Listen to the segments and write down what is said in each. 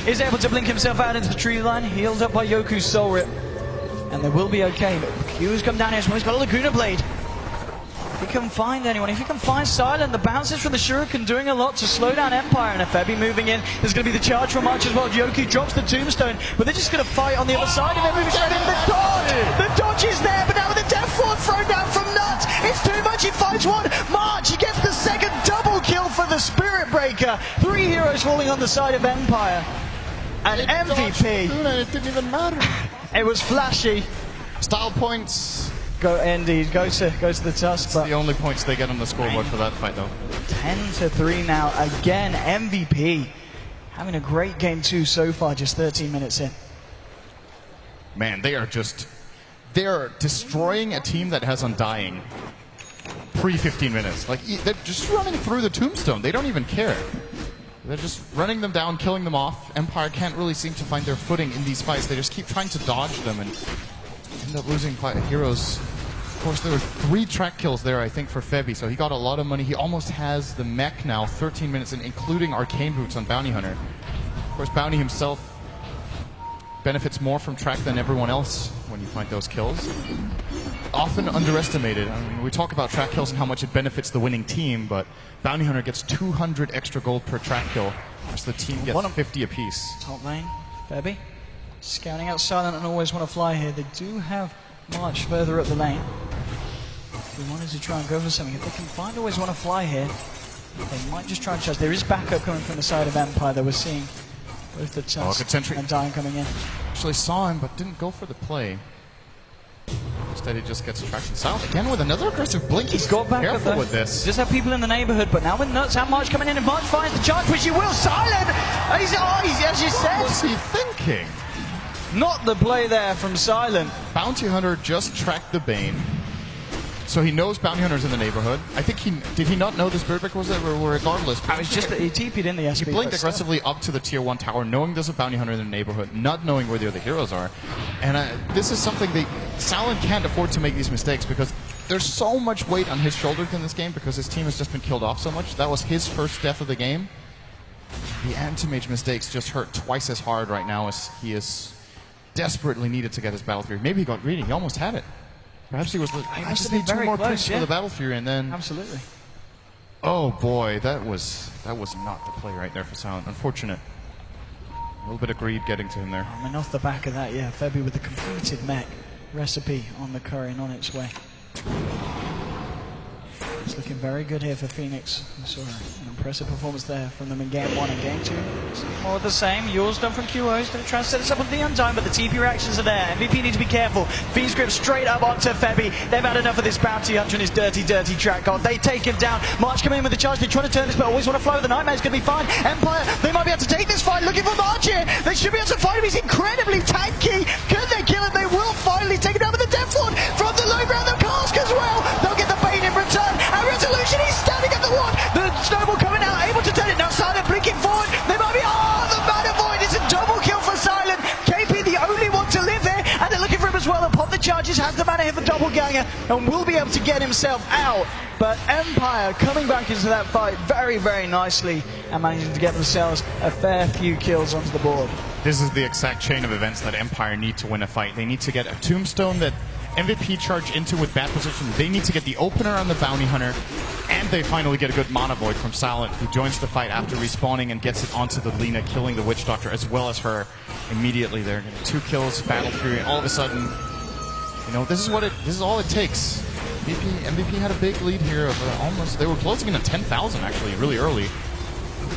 is able to blink himself out into the tree line, healed up by Yoku's Soul Rip. And they will be okay. Q's come down here as well. He's got a Laguna Blade. If he can find anyone, if he can find Silent, the bounces from the Shuriken doing a lot to slow down Empire. And a Febby moving in. There's going to be the charge from March as well. Yoku drops the tombstone, but they're just going to fight on the other side of it. Moving straight in. The dodge! The dodge is there, but now with the Death Ward thrown down from Nuts, it's too much. He finds one. March, he gets the second double kill for the Spirit Breaker. 3 heroes falling on the side of Empire. And MVP. It didn't even matter. It was flashy. Style points. Indeed, go to the Tusk. It's the only points they get on the scoreboard for that fight, though. 10-3 now. Again, MVP. Having a great game too so far, just 13 minutes in. Man, they are destroying a team that has Undying pre-15 minutes. Like, they're just running through the tombstone. They don't even care. They're just running them down, killing them off. Empire can't really seem to find their footing in these fights. They just keep trying to dodge them and end up losing heroes. Of course, there were 3 track kills there, I think, for Febby, so he got a lot of money. He almost has the mech now, 13 minutes in, including Arcane Boots on Bounty Hunter. Of course, Bounty himself benefits more from track than everyone else when you find those kills. Often underestimated. I mean, we talk about track kills and how much it benefits the winning team, but Bounty Hunter gets 200 extra gold per track kill, whereas the team gets 50 apiece. Top lane, Febby. Scouting out Silent and Always Want to Fly here. They do have March further up the lane. If they wanted to try and go for something, if they can find Always Want to Fly here, they might just try and charge. There is backup coming from the side of Empire that we're seeing both the Tusk and Dying coming in. Actually saw him, but didn't go for the play. Instead, he just gets tracked and Silent again with another aggressive blink. He's got back careful with this. Just have people in the neighborhood, but now with Nuts and March coming in, and March finds the charge, which he will. Silent! He's, as you said. What was he thinking? Not the play there from Silent. Bounty Hunter just tracked the Bane. So he knows Bounty Hunter's in the neighborhood. I think did he not know the Spirit Breaker was there, or regardless? It was just that he TP'd in the SP. He blinked aggressively up to the tier 1 tower, knowing there's a Bounty Hunter in the neighborhood, not knowing where the other heroes are. And this is something Silent can't afford to make these mistakes, because there's so much weight on his shoulders in this game, because his team has just been killed off so much. That was his first death of the game. The anti-mage mistakes just hurt twice as hard right now, as he is desperately needed to get his Battle Fury. Maybe he got greedy. He almost had it. Perhaps he was like, I just need 2 more picks for the Battle Fury, and then... Absolutely. Oh boy, that was not the play right there for Silent. Unfortunate. A little bit of greed getting to him there. I mean, off the back of that, yeah, Febby with the completed mech recipe on the curry and on its way. It's looking very good here for Phoenix. We saw an impressive performance there from them in Game 1 and Game 2. More of the same. Yours done from QO. He's going to try and set us up on the Undying, but the TP reactions are there. MVP needs to be careful. Phoenix grip straight up onto Febby. They've had enough of this Bounty Hunter and his dirty track god. They take him down. March coming in with the charge. They try to turn this, but Always Want to Fly with the Nightmare's going to be fine. Empire, they might be able to take this fight. Looking for March here. They should be able to fight him. He's incredibly tanky. Could they kill him? They will finally take him down with the Death Ward from the low ground. They'll cask as well. They'll get the Bane in return. And Resolution, he's standing at the ward. The Snowball coming out, able to turn it. Now Silent blinking forward. They might be. Oh, the Mana Void is a double kill for Silent. KP the only one to live here, and they're looking for him as well. And pop the charges, has the mana hit the double ganger, and will be able to get himself out. But Empire coming back into that fight very, very nicely and managing to get themselves a fair few kills onto the board. This is the exact chain of events that Empire need to win a fight. They need to get a tombstone that MVP charge into with bad position. They need to get the opener on the Bounty Hunter, and they finally get a good Mana Void from Silent, who joins the fight after respawning and gets it onto the Lina, killing the Witch Doctor as well as her immediately there. 2 kills, Battle Fury, all of a sudden, you know, this is all it takes. MVP had a big lead here of they were closing in at 10,000 actually, really early.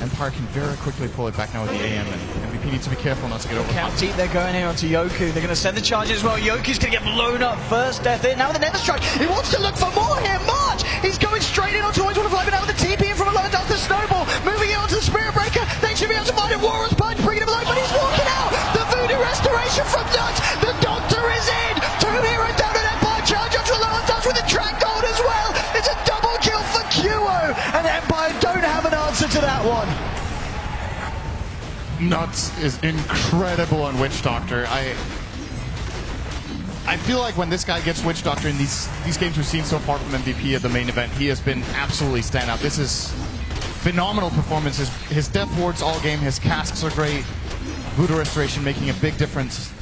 Empire can very quickly pull it back now with the AM, and MVP needs to be careful not to get over. Count deep, they're going here onto Yoku. They're going to send the charges as well. Yoku's going to get blown up. First death in. Now with the Nether Strike. He wants to look for more here. March! He's going straight in onto Always Want to Fly, but now with the TP in from a low down the Snowball. Moving in onto the Spirit Breaker. They should be able to find a Warrior's Punch, bringing him along, but he's walking out. The Voodoo Restoration from Nuts. The Doctor is in. 2 heroes down at Empire. Charge onto a low touch with the track gold as well. It's a double kill for QO, and Empire don't have an answer to that one. Nuts is incredible on Witch Doctor. I feel like when this guy gets Witch Doctor in these games we've seen so far from MVP at the main event, he has been absolutely standout. This is phenomenal performances. His death wards all game, his casks are great. Voodoo Restoration making a big difference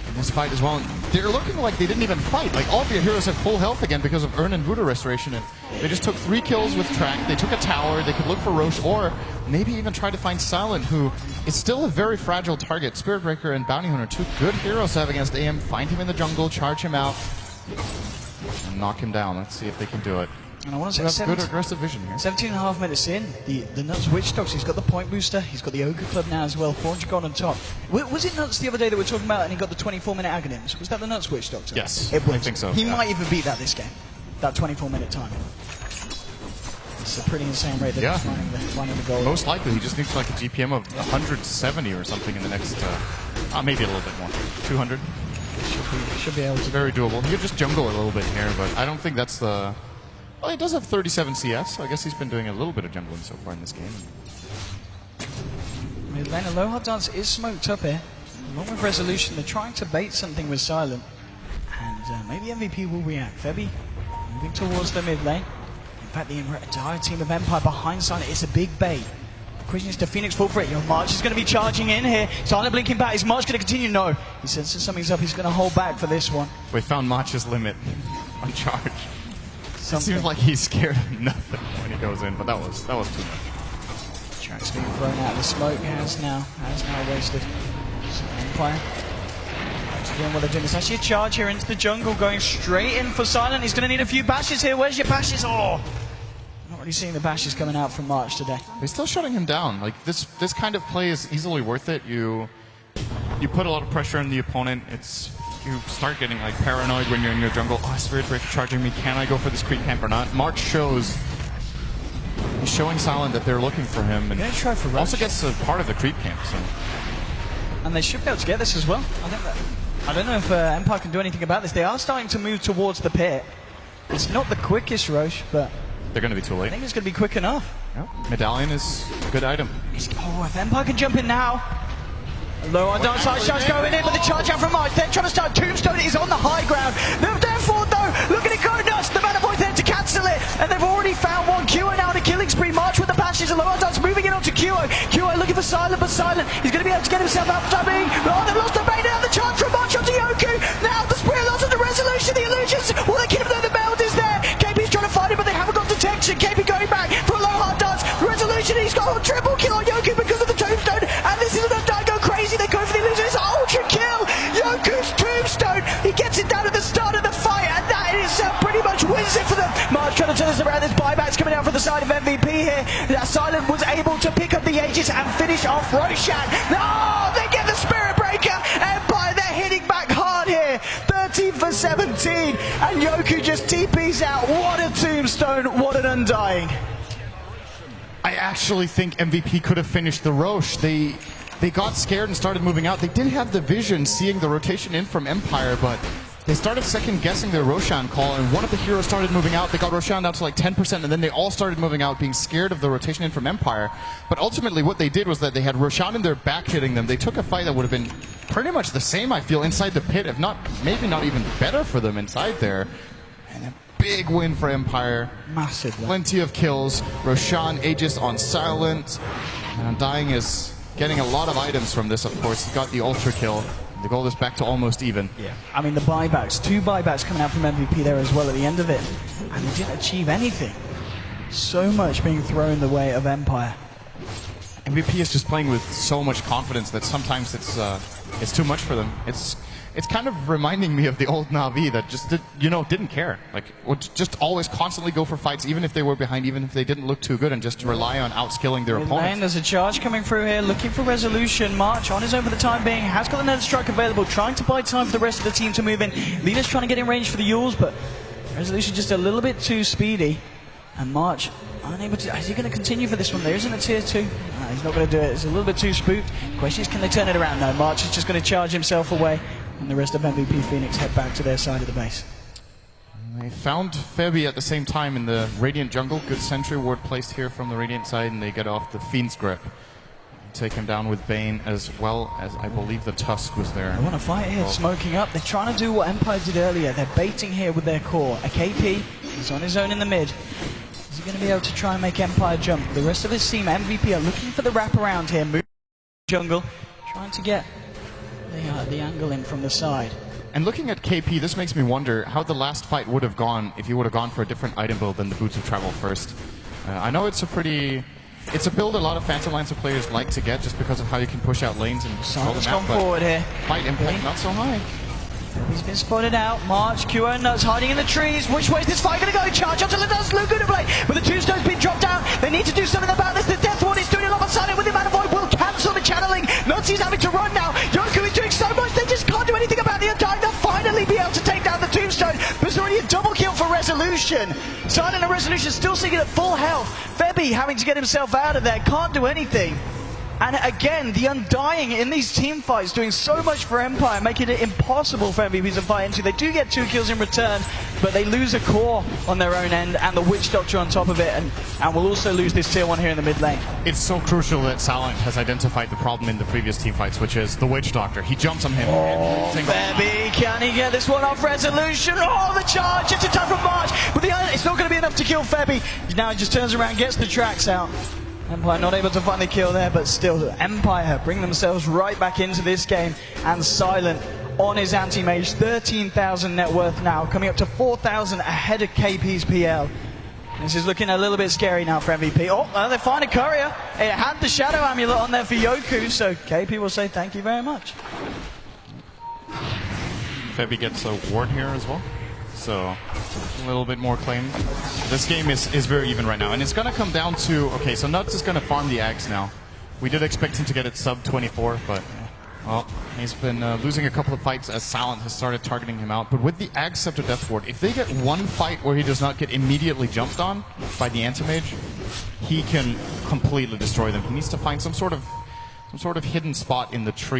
in this fight as well. And they're looking like they didn't even fight. Like, all of your heroes have full health again because of Urn and Voodoo Restoration, and they just took 3 kills with Track. They took a tower. They could look for Roche, or maybe even try to find Silent, who is still a very fragile target. Spirit Breaker and Bounty Hunter, 2 good heroes to have against AM. Find him in the jungle, charge him out, and knock him down. Let's see if they can do it. And I want to say good aggressive vision here. 17.5 minutes in, the Nuts Witch Dogs, he's got the point booster, he's got the Ogre Club now as well, 400 gold on top. Was it Nuts the other day that we were talking about and he got the 24-minute Aghanim's? Was that the Nuts Witch Dogs? Yes, it was. I think so. He might even beat that this game, that 24-minute time. It's a pretty insane rate that he's finding the gold. Most likely, he just needs like a GPM of 170 or something in the next, maybe a little bit more, 200. Should be able to. Very doable. He could just jungle a little bit here, but I don't think that's the... Well, he does have 37 CS, so I guess he's been doing a little bit of jungling so far in this game. Mid lane, Low Hard Dance is smoked up here. Along with Resolution, they're trying to bait something with Silent. And maybe MVP will react. Febby moving towards the mid lane. In fact, the entire team of Empire behind Silent is a big bait. The question is, does Phoenix fall for it? March is going to be charging in here. Silent blinking back. Is March going to continue? No. He senses something's up. He's going to hold back for this one. We found March's limit on charge. It seems like he's scared of nothing when he goes in, but that was too much. Track's being thrown out of the smoke. Has now wasted. So Empire doing what they're doing. It's actually a charge here into the jungle, going straight in for Silent. He's going to need a few bashes here. Where's your bashes? Oh, not really seeing the bashes coming out from March today. They're still shutting him down. Like this kind of play is easily worth it. You put a lot of pressure on the opponent. You start getting like paranoid when you're in your jungle. Oh, Spirit Breaker charging me. Can I go for this creep camp or not? March he's showing Silent that they're looking for him, and try for also gets a part of the creep camp. So. And they should be able to get this as well. I don't know if Empire can do anything about this. They are starting to move towards the pit. It's not the quickest Roche, but they're going to be too late. I think it's going to be quick enough. Yeah. Medallion is a good item. If Empire can jump in now. Low on downside, Charge going in, but the charge out from March. They're trying to start. Tombstone is on the high ground. Therefore, though, look at it go nuts. The Mana Void there to cancel it. And they've already found one. QO now on a killing spree. March with the bashes. Low on dance moving in onto QO. QO looking for Silent, but Silent is going to be able to get himself out. Oh, they've lost the bait now. The charge from March onto Yoku. Now the Spirit lost on the Resolution. The illusions. Well, they keep them though. The meld is there. KP's trying to find it, but they haven't got detection. KP going back for a low hard dance. Resolution. He's got a triple kill on Yoku because of the Tombstone. And this is enough to go crazy. They go for the illusion. It's an ultra kill. Yoku's Tombstone. He gets it down at the start of the fight, and that in itself pretty much wins it for them. March trying to turn this around. There's buybacks coming out from the side of MVP here. Silent was able to pick up the Aegis and finish off Roshan. No, they get the Spirit Breaker. Empire, they're hitting back hard here. 13 for 17, and Yoku just TPs out. What a Tombstone. What an Undying. I actually think MVP could have finished the Roche. They got scared and started moving out. They did have the vision seeing the rotation in from Empire, but they started second-guessing their Roshan call, and one of the heroes started moving out. They got Roshan down to like 10%, and then they all started moving out, being scared of the rotation in from Empire. But ultimately, what they did was that they had Roshan in their back hitting them. They took a fight that would have been pretty much the same, I feel, inside the pit, if not, maybe not even better for them inside there. And a big win for Empire. Massive. Plenty of kills. Roshan, Aegis on Silent. And Undying is getting a lot of items from this, of course. He got the ultra kill. The goal is back to almost even. Yeah. I mean, the buybacks, 2 buybacks coming out from MVP there as well at the end of it. And they didn't achieve anything. So much being thrown the way of Empire. MVP is just playing with so much confidence that sometimes it's too much for them. It's kind of reminding me of the old Na'Vi that just didn't care. Like, would just always constantly go for fights, even if they were behind, even if they didn't look too good, and just rely on outskilling their opponents. And there's a charge coming through here, looking for Resolution. March on his own for the time being, has got the Nether Strike available, trying to buy time for the rest of the team to move in. Leader's trying to get in range for the Yules, but Resolution just a little bit too speedy. And March unable to. Is he going to continue for this one? There isn't a tier 2. He's not going to do it. It's a little bit too spooked. Question is, can they turn it around? No, March is just going to charge himself away. And the rest of MVP Phoenix head back to their side of the base. They found Febby at the same time in the Radiant jungle. Good sentry ward placed here from the Radiant side, and they get off the Fiend's Grip. Take him down with Bane, as well as I believe the Tusk was there. They want to fight here, smoking up. They're trying to do what Empire did earlier. They're baiting here with their core. A KP is on his own in the mid. Is he going to be able to try and make Empire jump? The rest of his team, MVP, are looking for the wraparound here. Move jungle. Trying trying to get the angle in from the side. And looking at KP, this makes me wonder how the last fight would have gone if he would have gone for a different item build than the Boots of Travel first. I know it's a build a lot of Phantom Lancer players like to get just because of how you can push out lanes and control the Silent's map, gone forward here. Fight impact not so high. He's been spotted out. March, QO Nuts hiding in the trees. Which way is this fight going to go? Charge up to the Nuts. Look good to play. But the tombstone's been dropped down. They need to do something about this. The Death Ward is doing a lot of silent with the Mana Void. Will cancel the channeling. Nuts is having to run now. Yoku is doing so much. They just can't do anything about the Undying. They'll finally be able to take down the tombstone. But there's already a double kill for Resolution. Silent and Resolution still sitting at full health. Febby having to get himself out of there. Can't do anything. And again, the Undying in these team fights doing so much for Empire, making it impossible for MVPs to fight into. They do get 2 kills in return, but they lose a core on their own end, and the Witch Doctor on top of it, and will also lose this tier 1 here in the mid lane. It's so crucial that Silent has identified the problem in the previous team fights, which is the Witch Doctor. He jumps on him. Febby, can he get this one off Resolution? Oh, the charge, it's a time from March, but it's not going to be enough to kill Febby. Now he just turns around, gets the tracks out. Empire not able to find the kill there, but still, Empire bring themselves right back into this game. And Silent on his anti-mage, 13,000 net worth now, coming up to 4,000 ahead of KP's PL. This is looking a little bit scary now for MVP. Oh, they find a courier. It had the Shadow Amulet on there for Yoku, so KP will say thank you very much. Febby gets a ward here as well, so a little bit more claim. This game is very even right now, and it's going to come down to, okay, so Nuts is going to farm the Ags now. We did expect him to get it sub 24, but well, he's been losing a couple of fights as Silent has started targeting him out. But with the Ag Scepter Death Ward, if they get one fight where he does not get immediately jumped on by the Anti-Mage, he can completely destroy them. He needs to find some sort of hidden spot in the tree.